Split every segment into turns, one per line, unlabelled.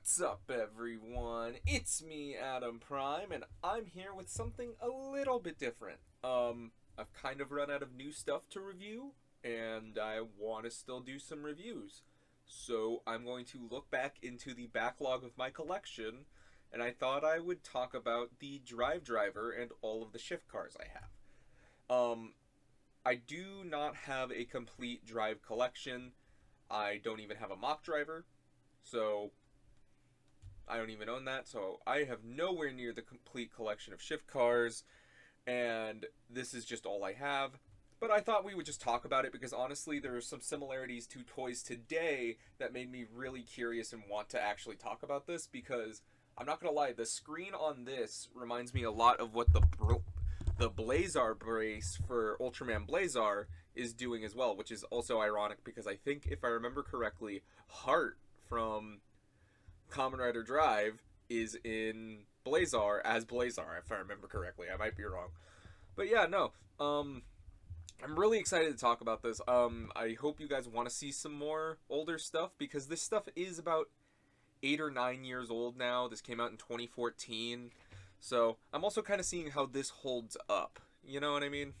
What's up, everyone? It's me, Adam Prime, and I'm here with something a little bit different. I've kind of run out of new stuff to review, and I want to still do some reviews. So I'm going to look back into the backlog of my collection, and I thought I would talk about the Drive Driver and all of the shift cars I have. I do not have a complete Drive collection. I don't even have a mock driver, so I don't even own that, so I have nowhere near the complete collection of shift cars, and this is just all I have. But I thought we would just talk about it because honestly, there are some similarities to toys today that made me really curious and want to actually talk about this because I'm not gonna lie, the screen on this reminds me a lot of what the Blazar brace for Ultraman Blazar is doing as well, which is also ironic because I think if I remember correctly, Heart from Kamen Rider Drive is in Blazar as Blazar, if I remember correctly. I might be wrong. But yeah, no. I'm really excited to talk about this. I hope you guys want to see some more older stuff because this stuff is about 8 or 9 years old now. This came out in 2014. So, I'm also kind of seeing how this holds up. You know what I mean?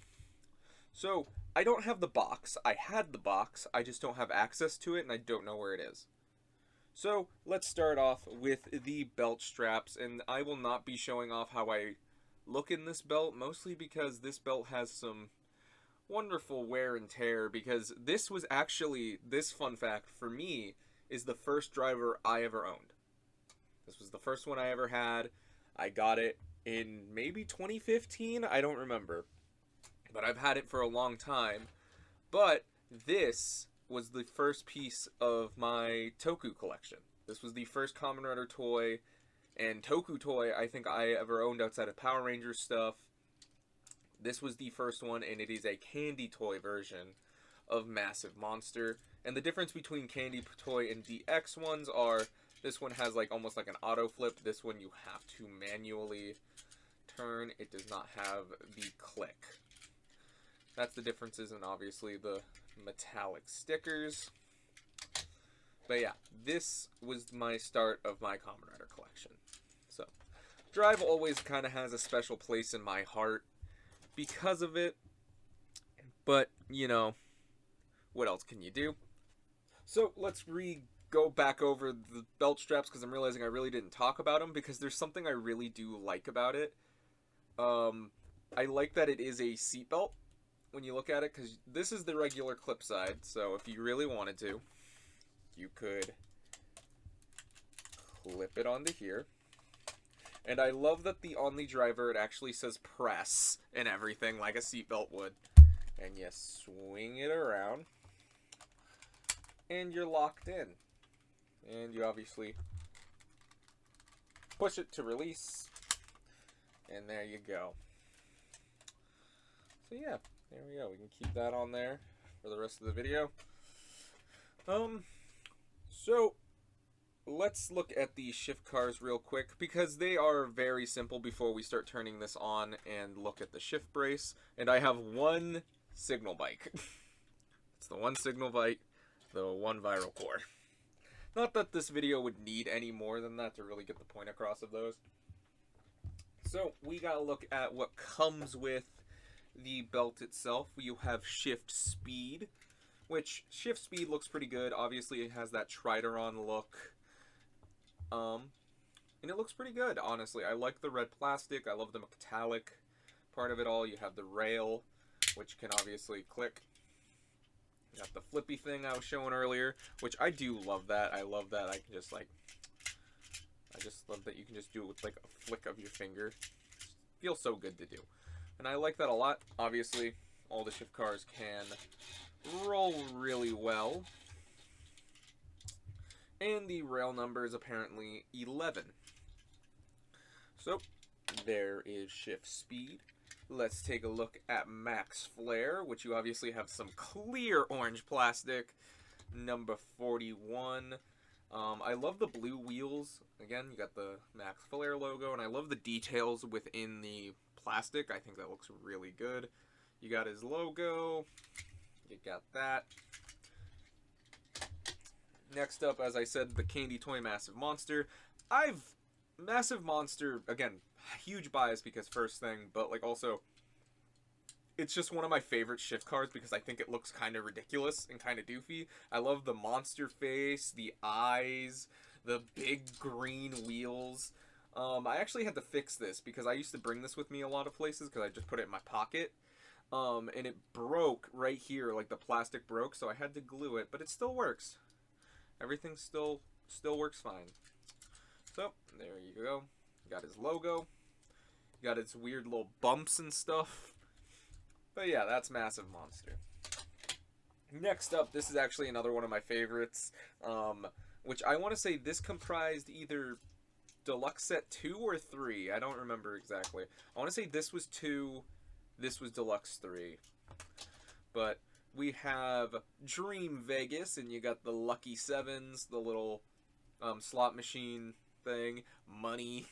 So, I don't have the box. I had the box. I just don't have access to it and I don't know where it is. So let's start off with the belt straps, and I will not be showing off how I look in this belt, mostly because this belt has some wonderful wear and tear, because this was actually, this fun fact for me, is the first driver I ever owned. This was the first one I ever had. I got it in maybe 2015, I don't remember. But I've had it for a long time. But this was the first piece of my Toku collection. This was the first Kamen Rider toy and Toku toy I think I ever owned outside of Power Rangers stuff. This was the first one, and it is a candy toy version of Massive Monster. And the difference between candy toy and DX ones are this one has like almost like an auto flip. This one you have to manually turn. It does not have the click. That's the differences, and obviously the metallic stickers. But yeah, this was my start of my Kamen Rider collection. So, Drive always kind of has a special place in my heart because of it. But, you know, what else can you do? So, let's go back over the belt straps because I'm realizing I really didn't talk about them because there's something I really do like about it. I like that it is a seatbelt when you look at it, because this is the regular clip side, so if you really wanted to, you could clip it onto here. And I love that on the driver it actually says press and everything like a seatbelt would. And you swing it around, and you're locked in. And you obviously push it to release, and there you go. So yeah. There we go. We can keep that on there for the rest of the video. So let's look at the shift cars real quick because they are very simple before we start turning this on and look at the shift brace. And I have one signal bike. It's the one signal bike, the one viral core. Not that this video would need any more than that to really get the point across of those. So we gotta look at what comes with the belt itself. You have shift speed, which shift speed looks pretty good. Obviously it has that Trideron look, and it looks pretty good, honestly. I like the red plastic. I love the metallic part of it all. You have the rail, which can obviously click. You got the flippy thing I was showing earlier, which I do love that. I love that I can just like, I just love that you can just do it with like a flick of your finger. It feels so good to do. And I like that a lot. Obviously, all the shift cars can roll really well. And the rail number is apparently 11. So, there is shift speed. Let's take a look at max flare, which you obviously have some clear orange plastic. Number 41. I love the blue wheels. Again, you got the max flare logo, and I love the details within the plastic. I think that looks really good. You got his logo. You got that. Next up, as I said, the Candy Toy Massive Monster. Massive Monster, again, huge bias because first thing, but like also, it's just one of my favorite shift cards because I think it looks kind of ridiculous and kind of doofy. I love the monster face, the eyes, the big green wheels. I actually had to fix this because I used to bring this with me a lot of places because I just put it in my pocket. And it broke right here, like the plastic broke, so I had to glue it, but it still works. Everything still works fine. So, there you go. Got his logo. Got its weird little bumps and stuff. But yeah, that's Massive Monster. Next up, this is actually another one of my favorites, which I want to say this comprised either Deluxe Set 2 or 3. I don't remember exactly. I want to say this was 2, this was Deluxe 3. But we have Dream Vegas, and you got the Lucky Sevens, the little slot machine thing, money.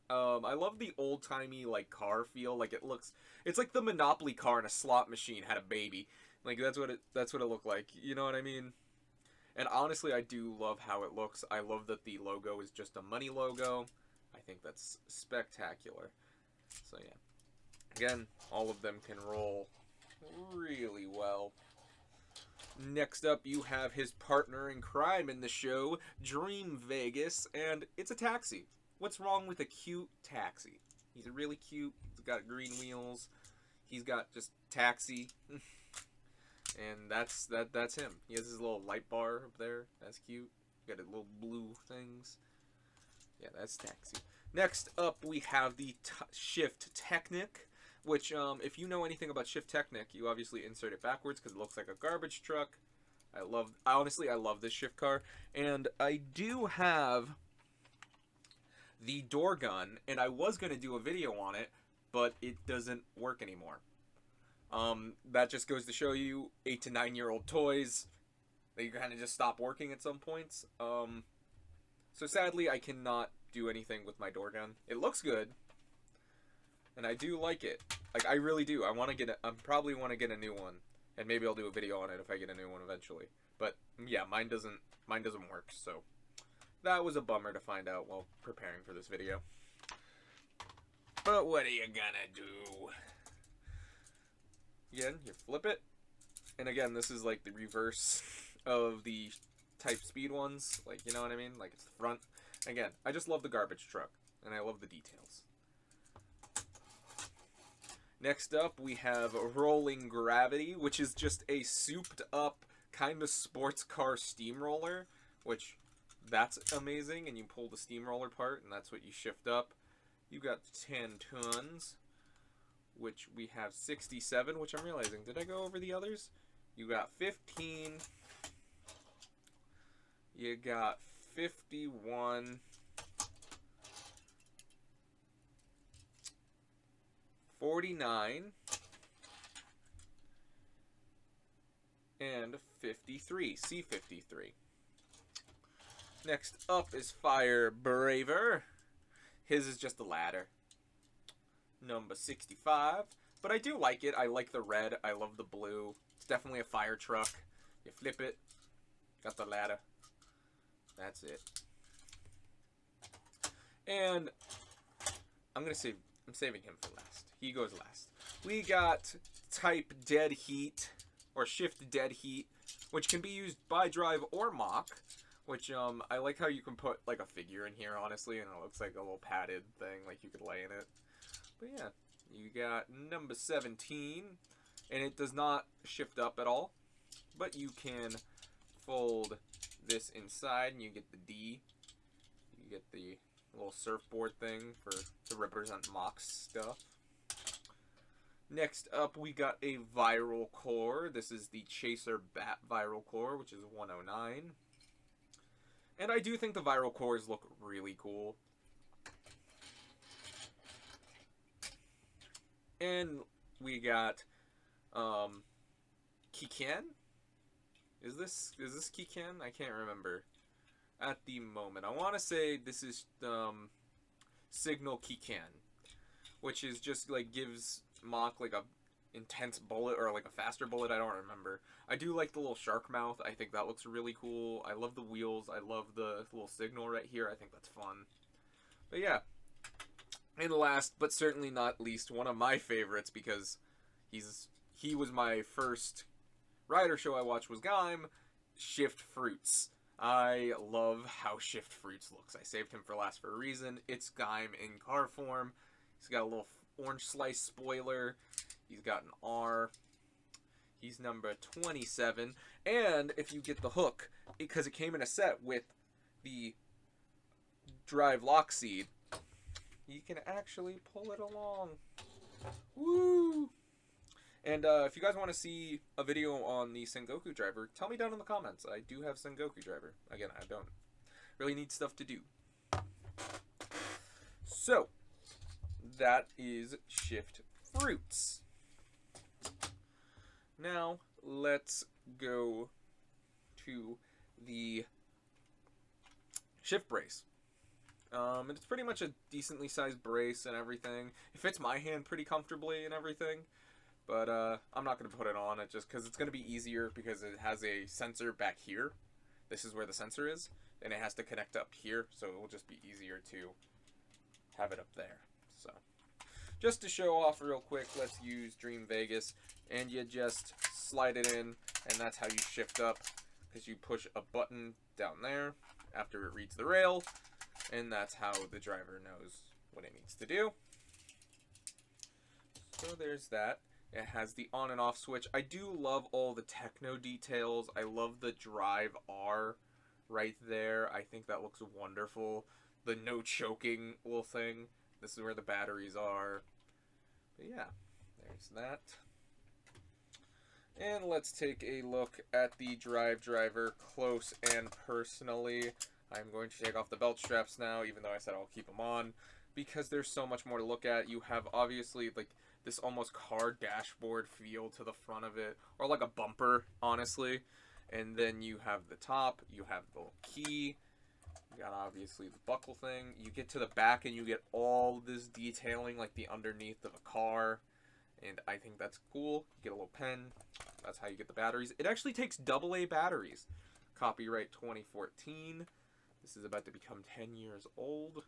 I love the old-timey like car feel. Like it's like the Monopoly car in a slot machine had a baby. Like that's what it looked like. You know what I mean? And honestly, I do love how it looks. I love that the logo is just a money logo. I think that's spectacular. So yeah. Again, all of them can roll really well. Next up, you have his partner in crime in the show, Dream Vegas, and it's a taxi. What's wrong with a cute taxi? He's really cute. He's got green wheels. He's got just taxi. And that's him. He has his little light bar up there. That's cute. Got his little blue things. Yeah, that's taxi. Next up, we have the Shift Technic, which, if you know anything about Shift Technic, you obviously insert it backwards because it looks like a garbage truck. Honestly, I love this shift car. And I do have the door gun, and I was going to do a video on it, but it doesn't work anymore. That just goes to show you 8 to 9-year-old toys, they kind of just stop working at some points. So sadly, I cannot do anything with my door gun. It looks good, and I do like it. Like, I really do. I probably want to get a new one, and maybe I'll do a video on it if I get a new one eventually. But yeah, mine doesn't work, so that was a bummer to find out while preparing for this video. But what are you gonna do? Again, you flip it, and again, this is like the reverse of the Type Speed ones. Like, you know what I mean? Like, it's the front. Again, I just love the garbage truck, and I love the details. Next up, we have Rolling Gravity, which is just a souped-up kind of sports car steamroller, which, that's amazing, and you pull the steamroller part, and that's what you shift up. You got 10 tons, which we have 67, which I'm realizing, did I go over the others? You got 15, you got 51, 49, and 53, C53. Next up is Fire Braver. His is just a ladder. Number 65. But I do like it. I like the red. I love the blue. It's definitely a fire truck. You flip it. Got the ladder. That's it. And I'm saving him for last. He goes last. We got Type Dead Heat, or Shift Dead Heat, which can be used by drive or mock. Which, I like how you can put, like, a figure in here, honestly, and it looks like a little padded thing, like you could lay in it. But yeah, you got number 17, and it does not shift up at all, but you can fold this inside, and you get the D. You get the little surfboard thing to represent mock stuff. Next up, we got a Viral Core. This is the Chaser Bat Viral Core, which is 109. And I do think the Viral Cores look really cool. And we got Kikan? Is this Kikan? I can't remember at the moment. I want to say this is Signal Kikan, which is just like gives Mach like a intense bullet or like a faster bullet. I don't remember. I do like the little shark mouth. I think that looks really cool. I love the wheels. I love the little signal right here. I think that's fun. But yeah. And last, but certainly not least, one of my favorites, because he was my first rider show I watched, was Kamen, Shift Fruits. I love how Shift Fruits looks. I saved him for last for a reason. It's Kamen in car form. He's got a little orange slice spoiler. He's got an R. He's number 27. And if you get the hook, because it came in a set with the drive lock seed, you can actually pull it along. Woo! And if you guys want to see a video on the Sengoku driver, tell me down in the comments. I do have Sengoku driver. Again, I don't really need stuff to do. So, that is Shift Fruits. Now, let's go to the Shift Brace. It's pretty much a decently sized brace and everything. It fits my hand pretty comfortably and everything. But I'm not going to put it on it just because it's going to be easier, because it has a sensor back here. This is where the sensor is. And it has to connect up here, so it will just be easier to have it up there. So, just to show off real quick, let's use Dream Vegas. And you just slide it in, and that's how you shift up. Because you push a button down there after it reads the rail. And that's how the driver knows what it needs to do. So there's that. It has the on and off switch. I do love all the techno details. I love the drive R right there. I think that looks wonderful. The no choking little thing. This is where the batteries are. But yeah, there's that. And let's take a look at the drive driver close and personally. I'm going to take off the belt straps now, even though I said I'll keep them on, because there's so much more to look at. You have obviously like this almost car dashboard feel to the front of it, or like a bumper, honestly. And then you have the top, you have the little key, you got obviously the buckle thing. You get to the back and you get all this detailing like the underneath of a car, and I think that's cool. You get a little pen. That's how you get the batteries. It actually takes AA batteries. Copyright 2014. This is about to become 10 years old.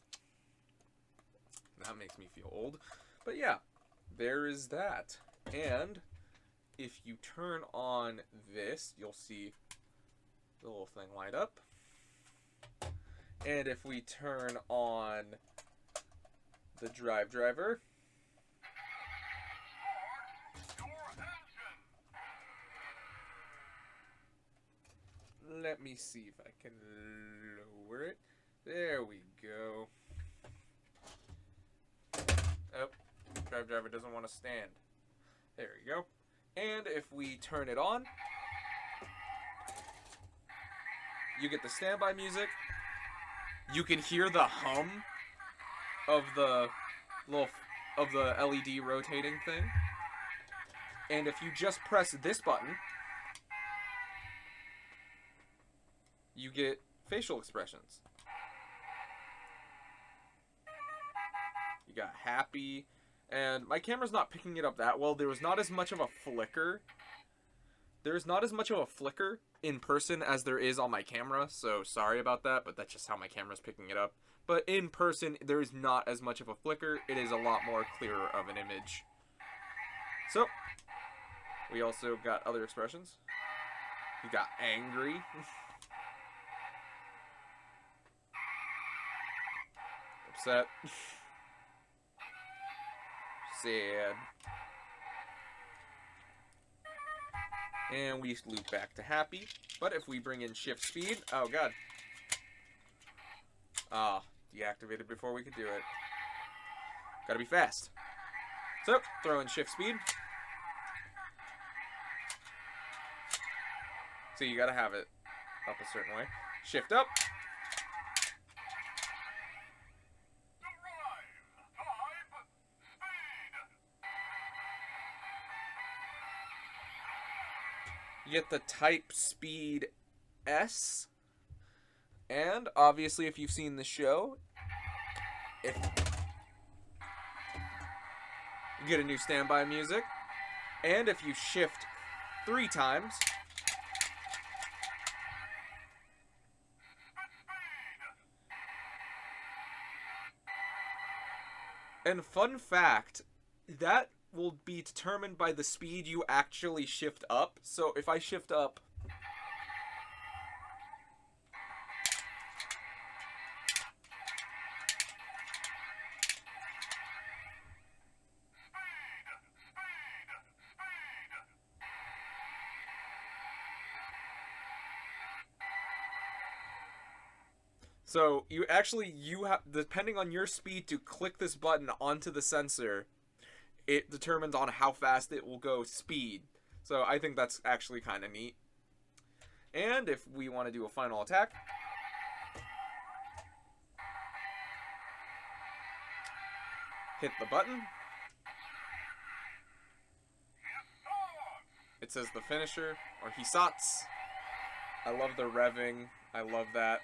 That makes me feel old. But yeah, there is that. And if you turn on this, you'll see the little thing light up. And if we turn on the drive driver, let me see if I can lower it. There we go. Oh, drive driver doesn't want to stand. There we go. And if we turn it on, you get the standby music. You can hear the hum of the LED rotating thing. And if you just press this button, you get facial expressions. You got happy, and my camera's not picking it up that well. There was not as much of a flicker. There's not as much of a flicker in person as there is on my camera, so sorry about that, but that's just how my camera's picking it up. But in person, there is not as much of a flicker. It is a lot more clearer of an image. So, we also got other expressions. You got angry. Upset. Sad. And we loop back to happy. But if we bring in shift speed, oh god. Ah, deactivated before we could do it. Gotta be fast. So, throw in shift speed. So you gotta have it up a certain way. Shift up. You get the type speed S. And obviously, if you've seen the show, you get a new standby music. And if you shift 3 times... And fun fact, that will be determined by the speed you actually shift up. So if I shift up... So you have, depending on your speed to click this button onto the sensor, it determines on how fast it will go speed. So I think that's actually kind of neat. And if we want to do a final attack, hit the button. It says the finisher, or Hisatsu. I love the revving. I love that.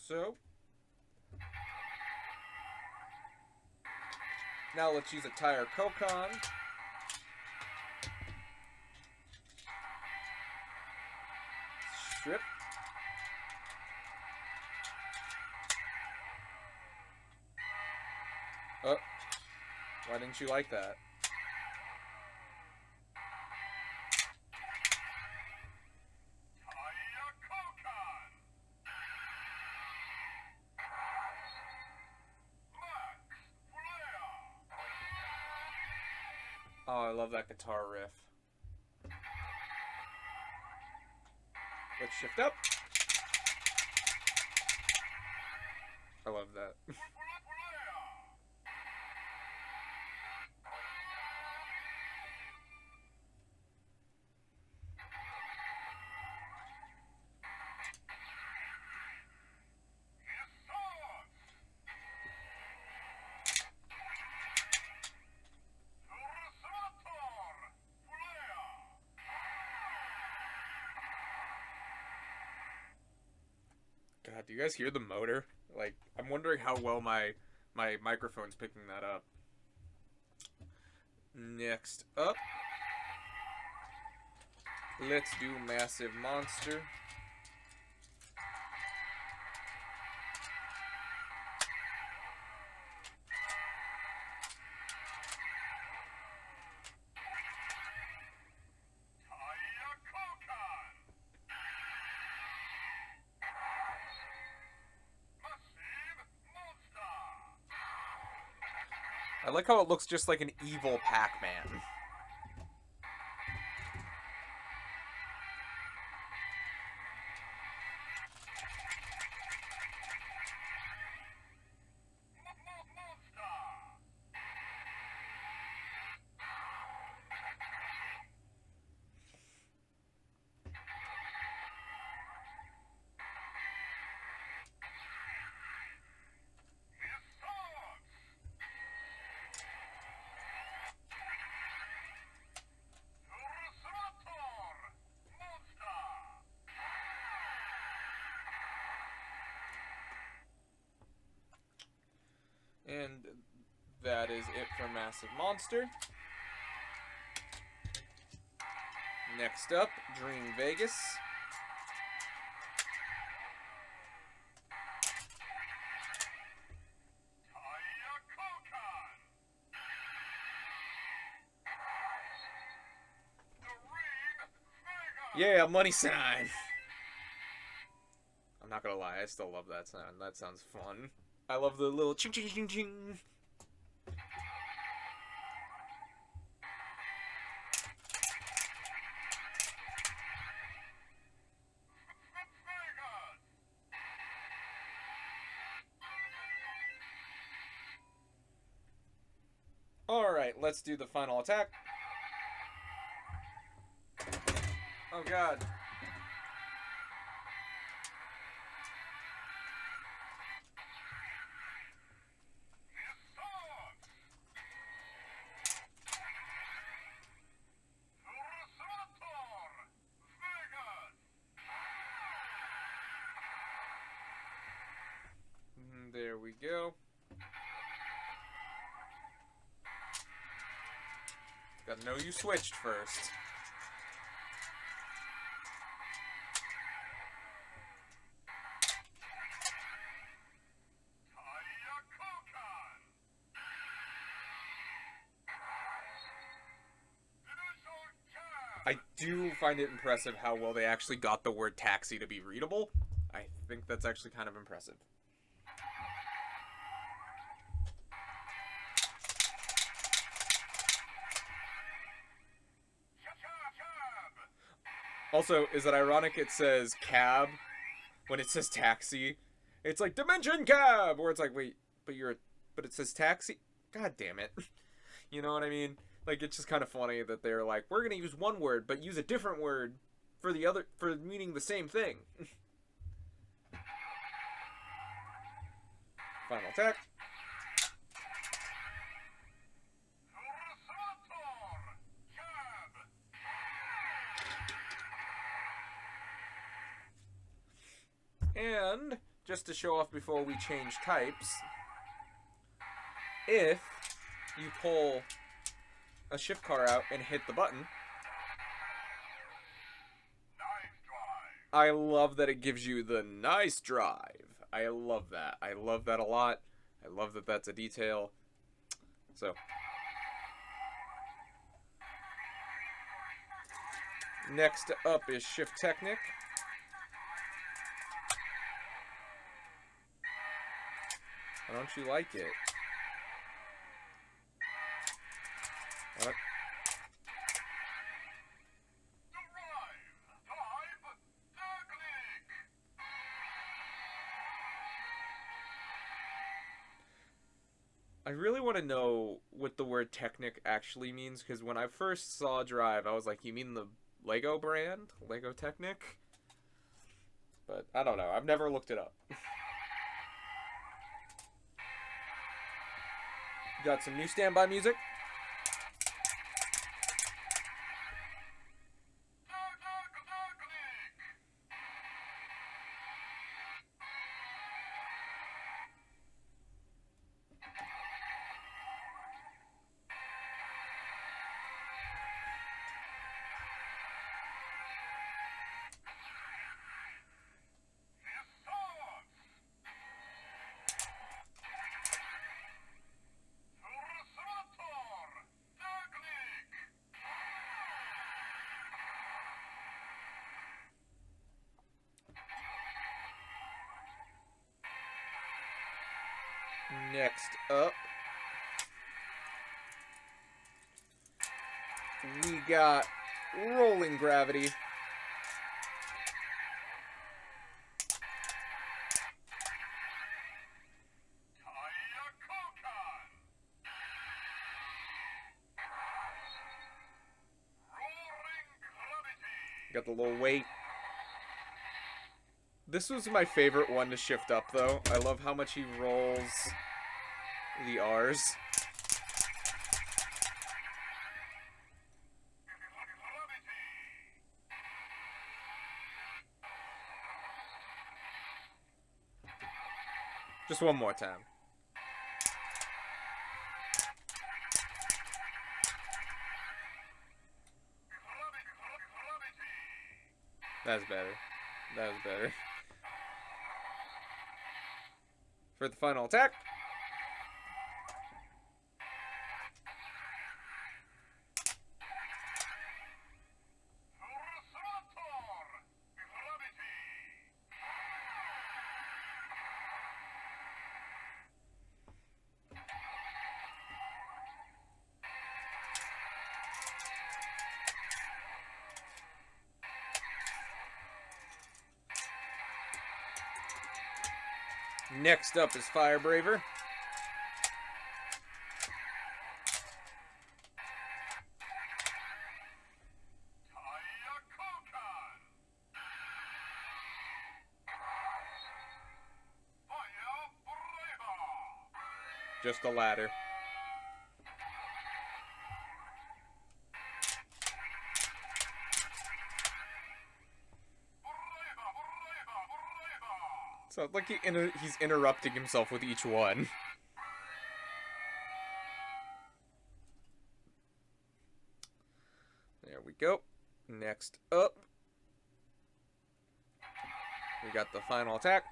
So, now let's use a tire Kokon. Strip. Oh, why didn't you like that? Oh, I love that guitar riff. Let's shift up. I love that. God, do you guys hear the motor? Like, I'm wondering how well my microphone's picking that up. Next up, let's do Massive Monster. I like how it looks just like an evil Pac-Man. And that is it for Massive Monster. Next up, Dream Vegas. Yeah, money sign. I'm not gonna lie, I still love that sound. That sounds fun. I love the little ching ching ching ching. Alright, let's do the final attack. Oh god. Gotta know you switched first. I do find it impressive how well they actually got the word taxi to be readable. I think that's actually kind of impressive. Also, is it ironic it says cab when it says taxi? It's like Dimension Cab, or it's like, wait, but it says taxi? God damn it. You know what I mean? Like, it's just kind of funny that they're like, we're gonna use one word, but use a different word for the other, for meaning the same thing. Final attack. And, just to show off before we change types, if you pull a shift car out and hit the button, I love that it gives you the nice drive. I love that. I love that a lot. I love that that's a detail. So, next up is Shift Technic. Why don't you like it? What? I really want to know what the word Technic actually means, because when I first saw Drive, I was like, you mean the Lego brand? Lego Technic? But I don't know. I've never looked it up. Got some new standby music. Next up, we got Rolling Gravity. Got the little weight. This was my favorite one to shift up, though. I love how much he rolls the R's. Just one more time. That's better. That was better. For the final attack. Next up is Fire Braver. Just a ladder. So like he's interrupting himself with each one. we go. Next up, we got the final attack.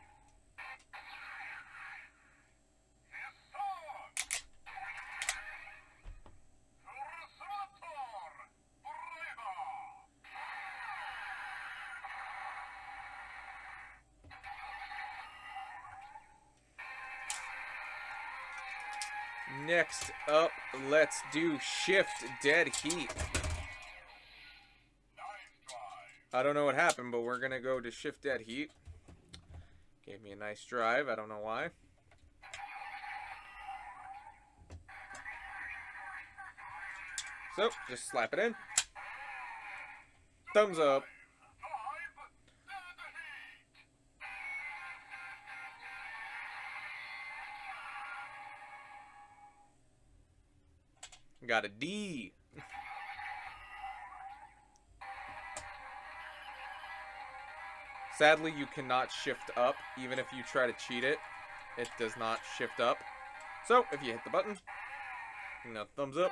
Next up, let's do Shift Dead Heat. I don't know what happened, but we're going to go to Shift Dead Heat. Gave me a nice drive. I don't know why. So, just slap it in. Thumbs up. Got a D. Sadly, you cannot shift up. Even if you try to cheat it, it does not shift up. So, if you hit the button, now thumbs up.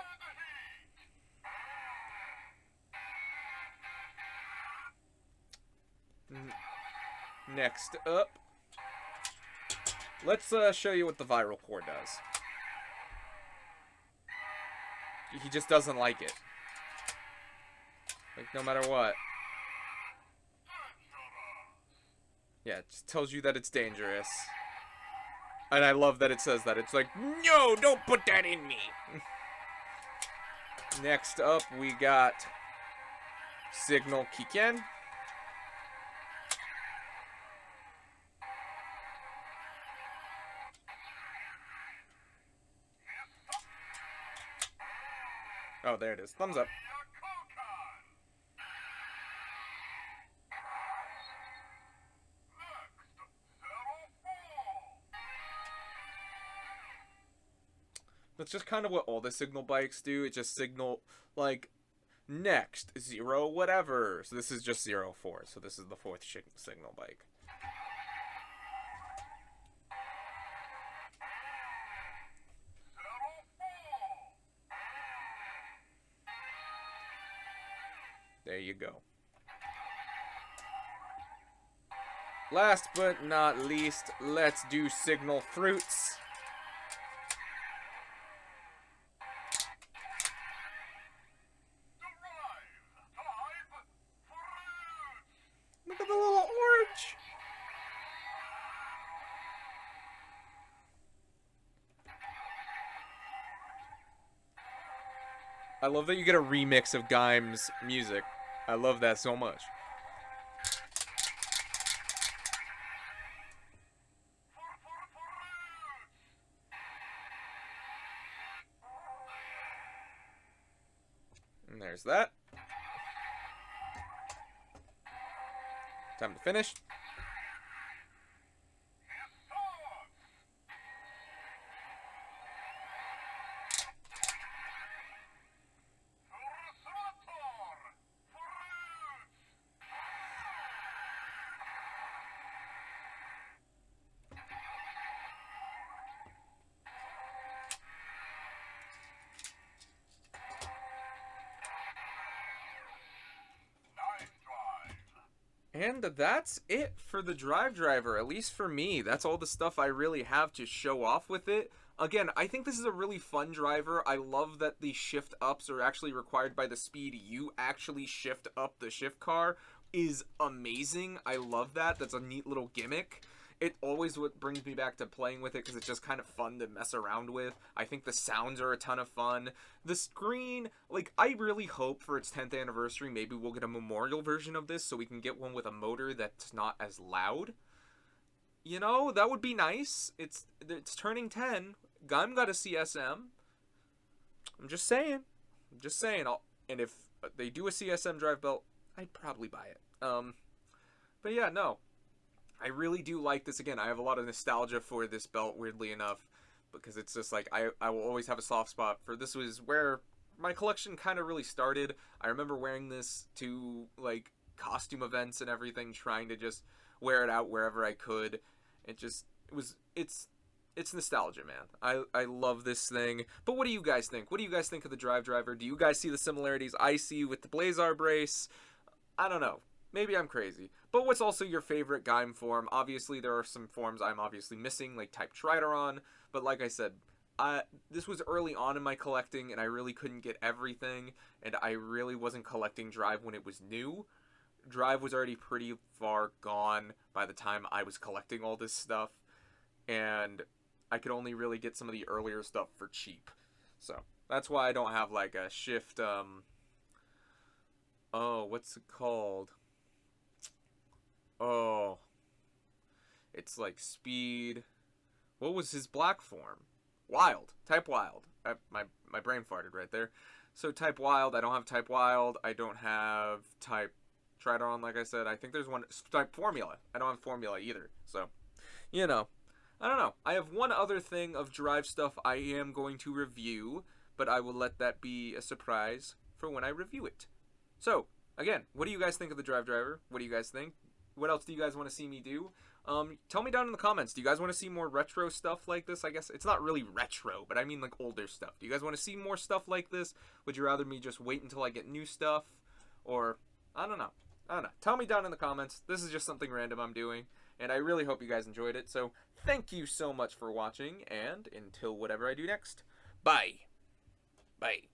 Next up, let's show you what the viral core does. He just doesn't like it. Like, no matter what. Yeah, it just tells you that it's dangerous. And I love that it says that. It's like, no, don't put that in me. Next up, we got Signal Kiken. Oh, there it is. Thumbs up. That's just kind of what all the signal bikes do. It just signal, like, next, 0, whatever. So this is just 0-4. So this is the 4th signal bike. There you go. Last but not least, let's do Signal Fruits. Look at the little orange. I love that you get a remix of Gaim's music. I love that so much. And there's that. Time to finish. And that's it for the Drive Driver, at least for me. That's all the stuff I really have to show off with it. Again, I think this is a really fun driver. I love that the shift ups are actually required by the speed you actually shift up the shift car is amazing. I love that. That's a neat little gimmick. It always what brings me back to playing with it because it's just kind of fun to mess around with. I think the sounds are a ton of fun. The screen, like, I really hope for its 10th anniversary, maybe we'll get a memorial version of this so we can get one with a motor that's not as loud. You know, that would be nice. It's turning 10. Gaim got a CSM. I'm just saying. And if they do a CSM drive belt, I'd probably buy it. But yeah, no. I really do like this. Again, I have a lot of nostalgia for this belt, weirdly enough, because it's just like I will always have a soft spot for this. Was where my collection kind of really started. I remember wearing this to like costume events and everything, trying to just wear it out wherever I could. It's it's nostalgia, man. I love this thing. But what do you guys think? What do you guys think of the Drive Driver? Do you guys see the similarities I see with the Blazar brace? I don't know. Maybe I'm crazy. But what's also your favorite Gaim form? Obviously, there are some forms I'm obviously missing, like type Trideron. But like I said, this was early on in my collecting, and I really couldn't get everything. And I really wasn't collecting Drive when it was new. Drive was already pretty far gone by the time I was collecting all this stuff. And I could only really get some of the earlier stuff for cheap. So that's why I don't have like a shift, oh, what's it called? Oh, it's like speed. What was his black form? Wild. Type wild. My brain farted right there. So type wild. I don't have type wild. I don't have type Tridon, like I said. I think there's one. Type formula. I don't have formula either. So, you know. I don't know. I have one other thing of Drive stuff I am going to review, but I will let that be a surprise for when I review it. So, again, what do you guys think of the Drive Driver? What do you guys think? What else do you guys want to see me do? Tell me down in the comments. Do you guys want to see more retro stuff like this? I guess it's not really retro, but I mean like older stuff. Do you guys want to see more stuff like this? Would you rather me just wait until I get new stuff? Or, I don't know. I don't know. Tell me down in the comments. This is just something random I'm doing, and I really hope you guys enjoyed it. So, thank you so much for watching, and until whatever I do next, bye. Bye.